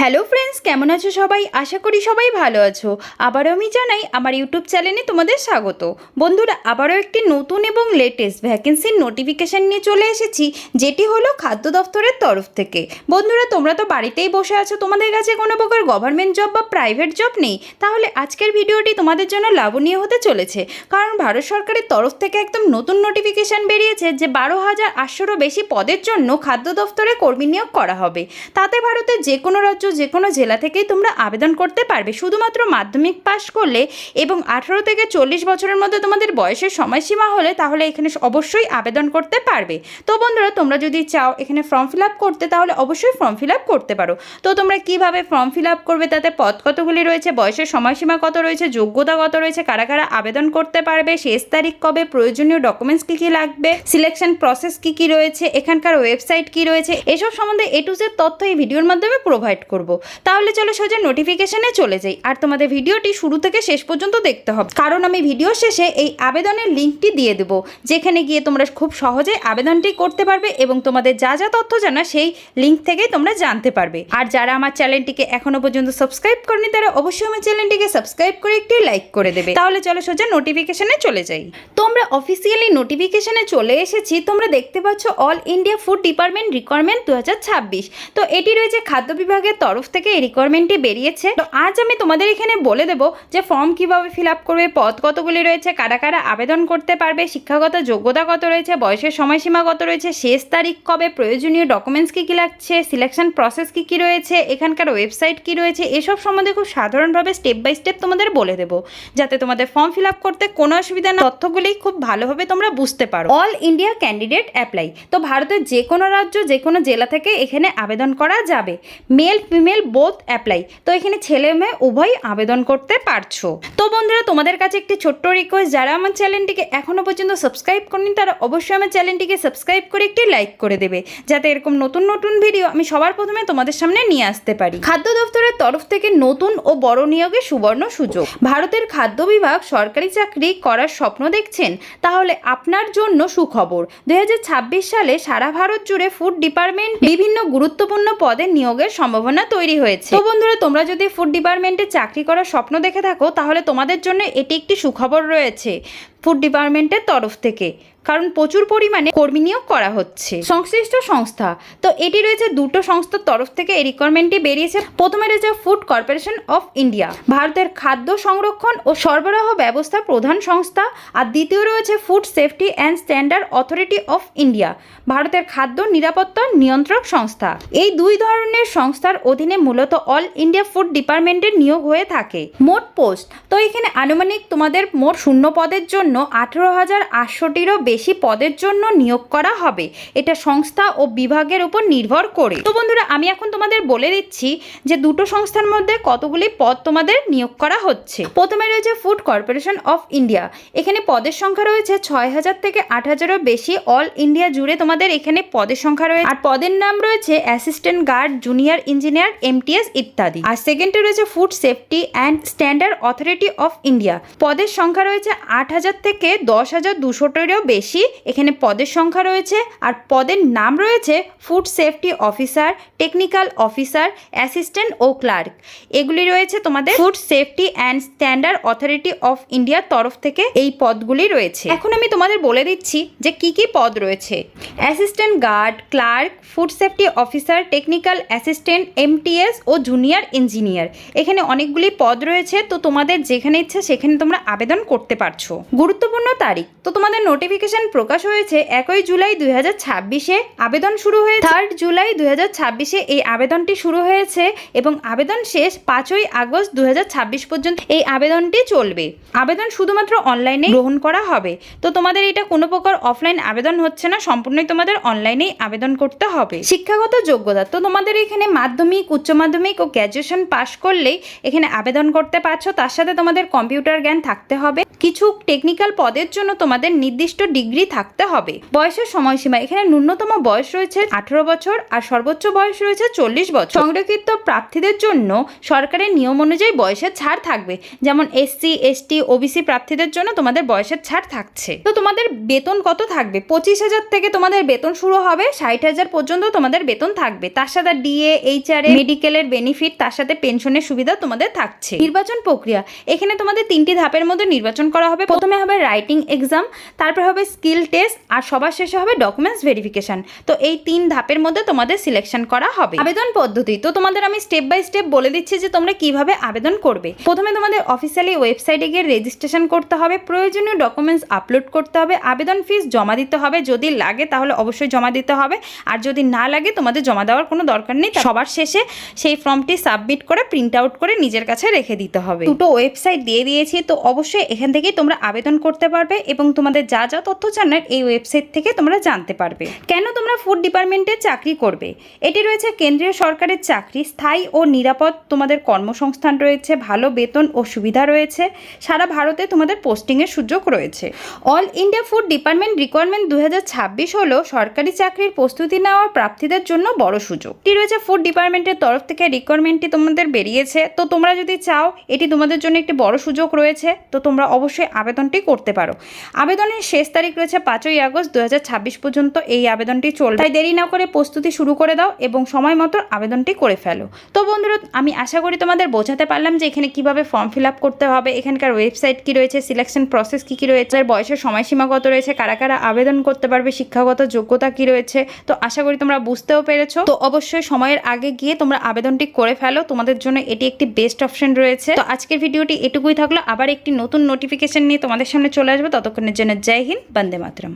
Hello friends, কেমন আছো সবাই? আশা করি সবাই ভালো আছো। আবারও আমি জানাই আমার ইউটিউব চ্যানেলে তোমাদের স্বাগত। বন্ধুরা, আবারও একটি নতুন এবং লেটেস্ট ভ্যাকেন্সির নোটিফিকেশান নিয়ে চলে এসেছি, যেটি হলো খাদ্য দফতরের তরফ থেকে। বন্ধুরা, তোমরা তো বাড়িতেই বসে আছো, তোমাদের কাছে কোনো প্রকার গভর্নমেন্ট জব বা প্রাইভেট জব নেই, তাহলে আজকের ভিডিওটি তোমাদের জন্য লাভনীয় হতে চলেছে। কারণ ভারত সরকারের তরফ থেকে একদম নতুন নোটিফিকেশান বেরিয়েছে যে 12,800-রও বেশি পদের জন্য খাদ্য দফতরে কর্মী নিয়োগ করা হবে। তাতে ভারতের যে কোনো রাজ্য, যে কোনো জেলা থেকেই তোমরা আবেদন করতে পারবে, শুধুমাত্র মাধ্যমিক পাশ করলে এবং 18 থেকে 40 বছরের মধ্যে তোমাদের বয়সের সময়সীমা হলে তাহলে এখানে অবশ্যই আবেদন করতে পারবে। তো বন্ধুরা, তোমরা যদি চাও এখানে ফর্ম ফিল আপ করতে, তাহলে অবশ্যই ফর্ম ফিল আপ করতে পারো। তো তোমরা কিভাবে ফর্ম ফিল আপ করবে, তাতে পদ কতগুলি রয়েছে, বয়সের সময়সীমা কত রয়েছে, যোগ্যতা কত রয়েছে, কারা কারা আবেদন করতে পারবে, শেষ তারিখ কবে, প্রয়োজনীয় ডকুমেন্টস কী কী লাগবে, সিলেকশন প্রসেস কী কী রয়েছে, এখানকার ওয়েবসাইট কী রয়েছে, এসব সম্বন্ধে A to Z তথ্য এই ভিডিওর মাধ্যমে প্রোভাইড করব। তাহলে চলো সোজা নোটিফিকেশনে চলে যাই। আর তোমাদের ভিডিওটি শুরু থেকে শেষ পর্যন্ত দেখতে হবে, কারণ আমি ভিডিও শেষে এই আবেদনের লিঙ্কটি দিয়ে দেবো, যেখানে গিয়ে তোমরা খুব সহজে আবেদনটি করতে পারবে এবং তোমাদের যা যা তথ্য জানা সেই লিঙ্ক থেকেই তোমরা জানতে পারবে। আর যারা আমার চ্যানেলটিকে এখনো পর্যন্ত সাবস্ক্রাইব করেনি, তারা অবশ্যই আমার চ্যানেলটিকে সাবস্ক্রাইব করে একটি লাইক করে দেবে। তাহলে চলো সোজা নোটিফিকেশনে চলে যাই। তোমরা অফিসিয়ালি নোটিফিকেশনে চলে এসেছি। তোমরা দেখতে পাচ্ছ all India food department requirement 2026। তো এটি রয়েছে খাদ্য বিভাগের তরফ থেকে এই রিকোয়ারমেন্টটি বেরিয়েছে। তো আজ আমি তোমাদের এখানে বলে দেবো যে ফর্ম কিভাবে ফিল আপ করবে, পদ কতগুলি রয়েছে, কারা কারা আবেদন করতে পারবে, শিক্ষাগত যোগ্যতা কত রয়েছে, বয়সের সময়সীমা কত রয়েছে, শেষ তারিখ কবে, প্রয়োজনীয় ডকুমেন্টস কী কী লাগছে, সিলেকশন প্রসেস কী কী রয়েছে, এখানকার ওয়েবসাইট কী রয়েছে, এসব সম্বন্ধে খুব সাধারণভাবে স্টেপ বাই স্টেপ তোমাদের বলে দেবো, যাতে তোমাদের ফর্ম ফিল আপ করতে কোনো অসুবিধা না, তথ্যগুলি খুব ভালোভাবে তোমরা বুঝতে পারো। All India candidate apply. তো ভারতের যে কোনো রাজ্য, যে কোনো জেলা থেকে এখানে আবেদন করা যাবে। Male female both apply. তো এখানে ছেলে মেয়ে উভয় আবেদন করতে পারছো। তো বন্ধুরা, তোমাদের কাছে একটি ছোট্ট রিকোয়েস্ট, যারা আমার চ্যানেলটিকে এখনো পর্যন্ত সাবস্ক্রাইব করেনি, তারা অবশ্যই আমার চ্যানেলটিকে সাবস্ক্রাইব করে একটি লাইক করে দেবে, যাতে এরকম নতুন নতুন ভিডিও আমি সবার প্রথমে তোমাদের সামনে নিয়ে আসতে পারি। খাদ্য দফতরের তরফ থেকে নতুন ও বড় নিয়োগের সুবর্ণ সুযোগ। ভারতের খাদ্য বিভাগ সরকারি চাকরি করার স্বপ্ন দেখছেন, তাহলে আপনার জন্য সুখবর। 2026 সালে সারা ভারত জুড়ে ফুড ডিপার্টমেন্ট বিভিন্ন গুরুত্বপূর্ণ পদে নিয়োগের সম্ভাবনা তৈরি হয়েছে। তো বন্ধুরা, তোমরা যদি ফুড ডিপার্টমেন্টে চাকরি করার স্বপ্ন দেখে থাকো, তাহলে তোমাদের জন্য এটি একটি সুখবর রয়েছে ফুড ডিপার্টমেন্টের তরফ থেকে, কারণ প্রচুর পরিমাণে কর্মী নিয়োগ করা হচ্ছে। সংশ্লিষ্ট সংস্থা, তো এটি রয়েছে দুটো সংস্থার তরফ থেকে এই রিকোয়ারমেন্টটি বেরিয়েছে। প্রথমে রয়েছে ফুড কর্পোরেশন অফ ইন্ডিয়া, ভারতের খাদ্য সংরক্ষণ ও সরবরাহ ব্যবস্থার প্রধান সংস্থা। আর দ্বিতীয় রয়েছে food safety and standard authority of India, ভারতের খাদ্য নিরাপত্তা নিয়ন্ত্রক সংস্থা। এই দুই ধরনের সংস্থার অধীনে মূলত অল ইন্ডিয়া ফুড ডিপার্টমেন্টের নিয়োগ হয়ে থাকে। মোট পোস্ট, তো এখানে আনুমানিক তোমাদের মোট শূন্য পদের জন্য 18,800-টিরও বেশি পদের জন্য নিয়োগ করা হবে। এটা সংস্থা ও বিভাগের উপর নির্ভর করে। তো বন্ধুরা, আমি এখন তোমাদের বলে দিচ্ছি যে দুটো সংস্থার মধ্যে কতগুলি পদ তোমাদের নিয়োগ করা হচ্ছে। প্রথমে রয়েছে ফুড কর্পোরেশন অফ ইন্ডিয়া। এখানে পদের সংখ্যা রয়েছে 6,000 থেকে 8,000-এরও বেশি। অল ইন্ডিয়া জুড়ে তোমাদের এখানে পদের সংখ্যা রয়েছে। আর পদের নাম রয়েছে assistant guard, junior engineer, MTS ইত্যাদি। আর সেকেন্ডে রয়েছে food safety and standard authority of India. পদের সংখ্যা রয়েছে 8,000 থেকে 10,200-টিরও বেশি। এখানে পদের সংখ্যা রয়েছে। আর পদের নাম রয়েছে food safety officer, technical officer, assistant ও ক্লার্ক। এগুলি রয়েছে তোমাদের food safety and standard authority of ইন্ডিয়ার তরফ থেকে এই পদগুলি রয়েছে। এখন আমি তোমাদের বলে দিচ্ছি যে কি কি পদ রয়েছে। Assistant guard, clerk, food safety officer, technical assistant, MTS ও জুনিয়র ইঞ্জিনিয়ার। এখানে অনেকগুলি পদ রয়েছে। তো তোমাদের যেখানে ইচ্ছা সেখানে তোমরা আবেদন করতে পারছো। গুরুত্বপূর্ণ তারিখ, তো তোমাদের নোটিফিকেশন প্রকাশ হয়েছে 1 জুলাই 2026-এ। আবেদন শুরু হয়ে 3 জুলাই 2026-এ এই আবেদনটি শুরু হয়েছে এবং আবেদন শেষ 5 আগস্ট 2026 পর্যন্ত এই আবেদনটি চলবে। আবেদন শুধুমাত্র অনলাইনে গ্রহণ করা হবে। তো তোমাদের এটা কোনো প্রকার অফলাইন আবেদন হচ্ছে না, সম্পূর্ণই তোমাদের অনলাইনেই আবেদন করতে হবে। শিক্ষাগত যোগ্যতা, তো তোমাদের এখানে মাধ্যমিক, উচ্চ মাধ্যমিক ও গ্র্যাজুয়েশন পাশ করলেই এখানে আবেদন করতে পারছো। তার সাথে তোমাদের কম্পিউটার জ্ঞান থাকতে হবে। কিছু টেকনিক্যাল পদের জন্য তোমাদের নির্দিষ্ট ডিগ্রি থাকতে হবে। বয়সের সময়সীমা, এখানে ন্যূনতম বয়স রয়েছে 18 বছর আর সর্বোচ্চ বয়স রয়েছে 40 বছর। সংরক্ষিত প্রার্থীদের জন্য সরকারের নিয়ম অনুযায়ী বয়সের ছাড় থাকবে, যেমন SC ST OBC প্রার্থীদের জন্য তোমাদের বয়সের ছাড় থাকছে। তো তোমাদের বেতন কত থাকবে? 25,000 থেকে তোমাদের বেতন শুরু হবে, 60,000 পর্যন্ত তোমাদের বেতন থাকবে। তার সাথে DA HRA মেডিকেলের বেনিফিট, তার সাথে পেনশনের সুবিধা তোমাদের থাকছে। নির্বাচন প্রক্রিয়া, এখানে তোমাদের 3টি ধাপের মধ্যে নির্বাচন করা হবে। প্রথমে হবে রাইটিং এক্সাম, তারপর হবে স্কিল টেস্ট, আর সবার শেষে হবে ডকুমেন্টস ভেরিফিকেশন। তো এই 3 ধাপের মধ্যে তোমাদের সিলেকশন করা হবে। আবেদন পদ্ধতি, তো তোমাদের আমি স্টেপ বাই স্টেপ বলে দিচ্ছি যে তোমরা কিভাবে আবেদন করবে। প্রথমে তোমাদের অফিসিয়ালি ওয়েবসাইটে গিয়ে রেজিস্ট্রেশন করতে হবে, প্রয়োজনীয় ডকুমেন্টস আপলোড করতে হবে, আবেদন ফিস জমা দিতে হবে, যদি লাগে তাহলে অবশ্যই জমা দিতে হবে, আর যদি না লাগে তোমাদের জমা দেওয়ার কোনো দরকার নেই। সবার শেষে সেই ফর্মটি সাবমিট করে প্রিন্ট আউট করে নিজের কাছে রেখে দিতে হবে। দুটো ওয়েবসাইট দিয়ে দিয়েছি, তো অবশ্যই এখান থেকেই তোমরা আবেদন করতে পারবে এবং তোমাদের যা যা তথ্য জানার এই ওয়েবসাইট থেকে তোমরা জানতে পারবে। কেন তোমরা ফুড ডিপার্টমেন্টে চাকরি করবে? এটি রয়েছে কেন্দ্রীয় সরকারের চাকরি, স্থায়ী ও নিরাপদ তোমাদের কর্মসংস্থান রয়েছে, ভালো বেতন ও সুবিধা রয়েছে, সারা ভারতে তোমাদের পোস্টিংয়ের সুযোগ রয়েছে। All India food department requirement 2026 হলো সরকারি চাকরির প্রস্তুতি নেওয়ার প্রার্থীদের জন্য বড় সুযোগ। এটি রয়েছে ফুড ডিপার্টমেন্টের তরফ থেকে রিকোয়ারমেন্টটি তোমাদের বেরিয়েছে। তো তোমরা যদি চাও এটি তোমাদের জন্য একটি বড় সুযোগ রয়েছে, তো তোমরা অবশ্যই আবেদনটি করতে পারো। আবেদনের শেষ তারিখ রয়েছে 5ই আগস্ট 2026 পর্যন্ত এই আবেদনটি চলবে। তাই দেরি না করে প্রস্তুতি শুরু করে দাও এবং সময় মতো আবেদনটি করে ফেলো। তো বন্ধুরা, আমি আশা করি তোমাদের বোঝাতে পারলাম যে এখানে কিভাবে ফর্ম ফিল আপ করতে হবে, এখানকার ওয়েবসাইট কি রয়েছে, সিলেকশন প্রসেস কি রয়েছে, বয়সের সময়সীমা কত রয়েছে, কারা কারা আবেদন করতে পারবে, শিক্ষাগত যোগ্যতা কি রয়েছে। তো আশা করি তোমরা বুঝতেও পেরেছো। তো অবশ্যই সময়ের আগে গিয়ে তোমরা আবেদনটি করে ফেলো, তোমাদের জন্য এটি একটি বেস্ট অপশন রয়েছে। তো আজকের ভিডিওটি এটুকুই থাকলো, আবার একটি নতুন নোটিফিকেশন নিয়ে তোমাদের সামনে চলে আসবে। ততক্ষণের জন্য জয় হিন্দ, বন্দে মাতরম।